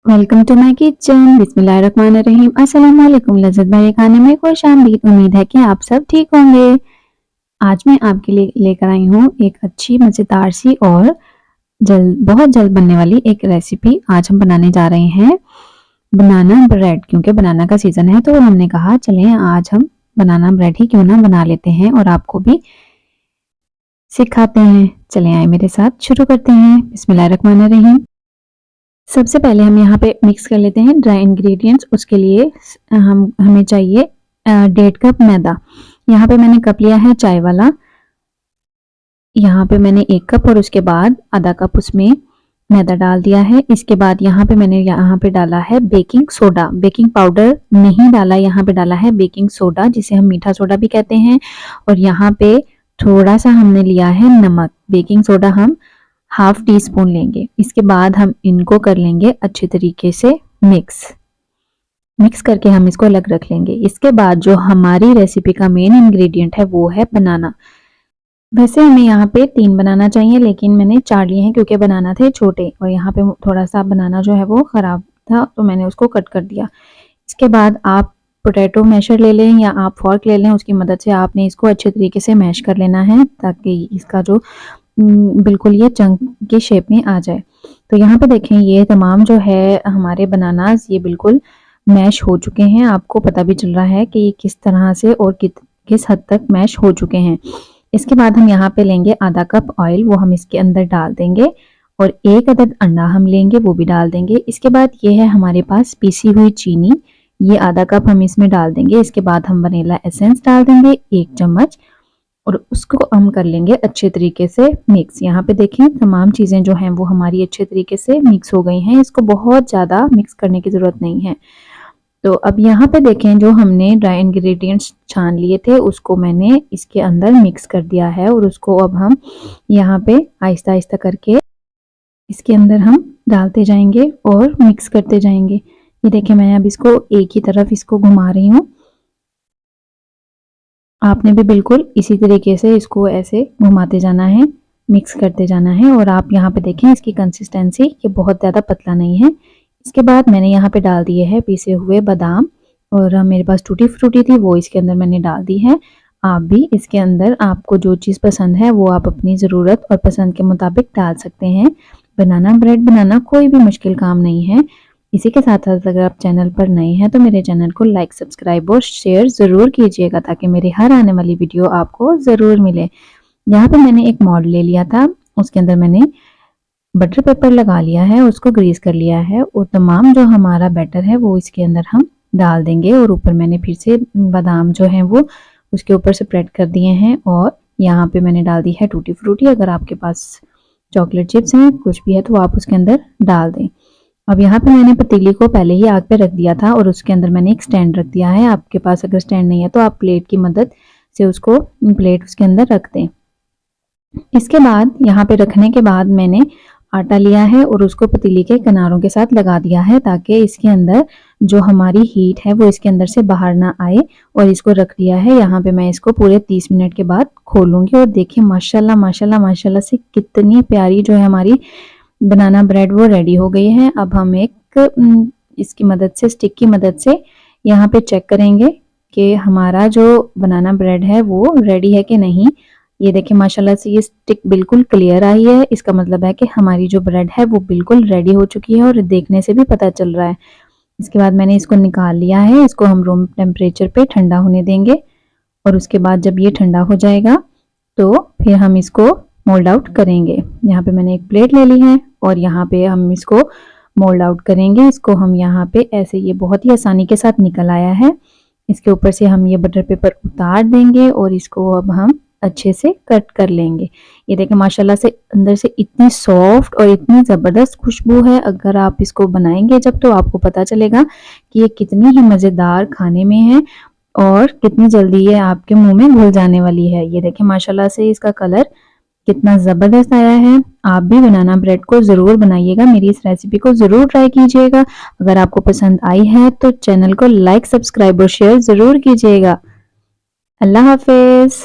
Welcome to my kitchen. बिस्मिल्लाहिर्रहमानिर्रहीम। अस्सलाम वालेकुम। लज़्ज़त भरे खाने में खुश आमदीद। उम्मीद है कि आप सब ठीक होंगे। आज मैं आपके लिए लेकर आई हूँ एक अच्छी मज़ेदार सी और बहुत जल्द बनने वाली एक रेसिपी। आज हम बनाने जा रहे हैं बनाना ब्रेड। क्योंकि बनाना का सीज़न है तो हमने कहा चलें आज हम बनाना ब्रेड ही क्यों ना बना लेते हैं और आपको भी सिखाते हैं। चलें आए मेरे साथ, शुरू करते हैं। बिस्मिल्लाहिर्रहमानिर्रहीम। सबसे पहले हम यहाँ पे मिक्स कर लेते हैं ड्राई इंग्रेडिएंट्स। उसके लिए हमें चाहिए 1.5 कप मैदा। यहाँ पे मैंने कप लिया है चाय वाला। यहाँ पे मैंने 1 कप और उसके बाद आधा कप उसमें मैदा डाल दिया है। इसके बाद यहाँ पे मैंने डाला है बेकिंग सोडा। बेकिंग पाउडर नहीं डाला, यहाँ पे डाला है बेकिंग सोडा जिसे हम मीठा सोडा भी कहते हैं। और यहाँ पे थोड़ा सा हमने लिया है नमक। बेकिंग सोडा हम हाफ टी स्पून लेंगे। इसके बाद हम इनको कर लेंगे अच्छे तरीके से मिक्स करके हम इसको अलग रख लेंगे। इसके बाद जो हमारी रेसिपी का मेन इंग्रेडिएंट है वो है बनाना। वैसे हमें यहाँ पे 3 बनाना चाहिए लेकिन मैंने 4 लिए हैं क्योंकि बनाना थे छोटे और यहाँ पे थोड़ा सा बनाना जो है वो ख़राब था तो मैंने उसको कट कर दिया। इसके बाद आप पोटैटो मैशर ले लें या आप फॉर्क ले लें, उसकी मदद से आपने इसको अच्छे तरीके से मैश कर लेना है ताकि इसका जो बिल्कुल ये चंक की शेप में आ जाए। तो यहाँ पे देखें ये तमाम जो है हमारे बनानास ये बिल्कुल मैश हो चुके हैं। आपको पता भी चल रहा है कि ये किस तरह से और किस हद तक मैश हो चुके हैं। इसके बाद हम यहाँ पे लेंगे आधा कप ऑयल, वो हम इसके अंदर डाल देंगे और 1 अदद अंडा हम लेंगे, वो भी डाल देंगे। इसके बाद ये है हमारे पास पीसी हुई चीनी, ये आधा कप हम इसमें डाल देंगे। इसके बाद हम वनीला एसेंस डाल देंगे 1 चम्मच और उसको हम कर लेंगे अच्छे तरीके से मिक्स। यहाँ पे देखें तमाम चीज़ें जो हैं वो हमारी अच्छे तरीके से मिक्स हो गई हैं। इसको बहुत ज़्यादा मिक्स करने की ज़रूरत नहीं है। तो अब यहाँ पे देखें जो हमने ड्राई इंग्रेडिएंट्स छान लिए थे उसको मैंने इसके अंदर मिक्स कर दिया है और उसको अब हम यहाँ पे आहिस्ता आहिस्ता करके इसके अंदर हम डालते जाएंगे और मिक्स करते जाएंगे। ये देखें मैं अब इसको एक ही तरफ इसको घुमा रही हूँ। आपने भी बिल्कुल इसी तरीके से इसको ऐसे घुमाते जाना है, मिक्स करते जाना है। और आप यहाँ पे देखें इसकी कंसिस्टेंसी ये बहुत ज़्यादा पतला नहीं है। इसके बाद मैंने यहाँ पे डाल दिए हैं पीसे हुए बादाम और मेरे पास टूटी फ्रूटी थी वो इसके अंदर मैंने डाल दी है। आप भी इसके अंदर आपको जो चीज़ पसंद है वो आप अपनी ज़रूरत और पसंद के मुताबिक डाल सकते हैं। बनाना ब्रेड बनाना कोई भी मुश्किल काम नहीं है। इसी के साथ साथ अगर आप चैनल पर नए हैं तो मेरे चैनल को लाइक, सब्सक्राइब और शेयर ज़रूर कीजिएगा ताकि मेरी हर आने वाली वीडियो आपको ज़रूर मिले। यहाँ पे मैंने एक मॉड ले लिया था, उसके अंदर मैंने बटर पेपर लगा लिया है, उसको ग्रीस कर लिया है और तमाम जो हमारा बैटर है वो इसके अंदर हम डाल देंगे। और ऊपर मैंने फिर से बादाम जो हैं वो उसके ऊपर स्प्रेड कर दिए हैं और यहाँ पे मैंने डाल दी है टूटी फ्रूटी। अगर आपके पास चॉकलेट चिप्स हैं कुछ भी है तो आप उसके अंदर डाल दें। अब यहाँ पे मैंने पतीली को पहले ही आग पे रख दिया था और उसके अंदर मैंने एक स्टैंड रख दिया है। आपके पास अगर स्टैंड नहीं है तो आप प्लेट की मदद से उसको प्लेट उसके अंदर रख दें। इसके बाद यहाँ पे रखने के बाद मैंने आटा लिया है और उसको पतीली के किनारों के साथ लगा दिया है ताकि इसके अंदर जो हमारी हीट है वो इसके अंदर से बाहर ना आए। और इसको रख दिया है। यहाँ पे मैं इसको पूरे 30 मिनट के बाद खोलूंगी और देखिए माशाल्लाह माशाल्लाह माशाल्लाह से कितनी प्यारी जो है हमारी बनाना ब्रेड वो रेडी हो गई है। अब हम एक इसकी मदद से, स्टिक की मदद से यहाँ पे चेक करेंगे कि हमारा जो बनाना ब्रेड है वो रेडी है कि नहीं। ये देखिए माशाल्लाह से ये स्टिक बिल्कुल क्लियर आई है। इसका मतलब है कि हमारी जो ब्रेड है वो बिल्कुल रेडी हो चुकी है और देखने से भी पता चल रहा है। इसके बाद मैंने इसको निकाल लिया है। इसको हम रूम टेम्परेचर पे ठंडा होने देंगे और उसके बाद जब ये ठंडा हो जाएगा तो फिर हम इसको मोल्ड आउट करेंगे। यहाँ पे मैंने एक प्लेट ले ली है और यहाँ पे हम इसको मोल्ड आउट करेंगे। इसको हम यहाँ पे ऐसे, ये बहुत ही आसानी के साथ निकल आया है। इसके ऊपर से हम ये बटर पेपर उतार देंगे और इसको अब हम अच्छे से कट कर लेंगे। ये देखें माशाल्लाह से अंदर से इतनी सॉफ्ट और इतनी ज़बरदस्त खुशबू है। अगर आप इसको बनाएंगे जब तो आपको पता चलेगा कि ये कितनी ही मज़ेदार खाने में है और कितनी जल्दी ये आपके मुंह में घुल जाने वाली है। ये देखें माशाल्लाह से इसका कलर कितना ज़बरदस्त आया है। आप भी बनाना ब्रेड को ज़रूर बनाइएगा, मेरी इस रेसिपी को ज़रूर ट्राई कीजिएगा। अगर आपको पसंद आई है तो चैनल को लाइक, सब्सक्राइब और शेयर ज़रूर कीजिएगा। अल्लाह हाफिज़।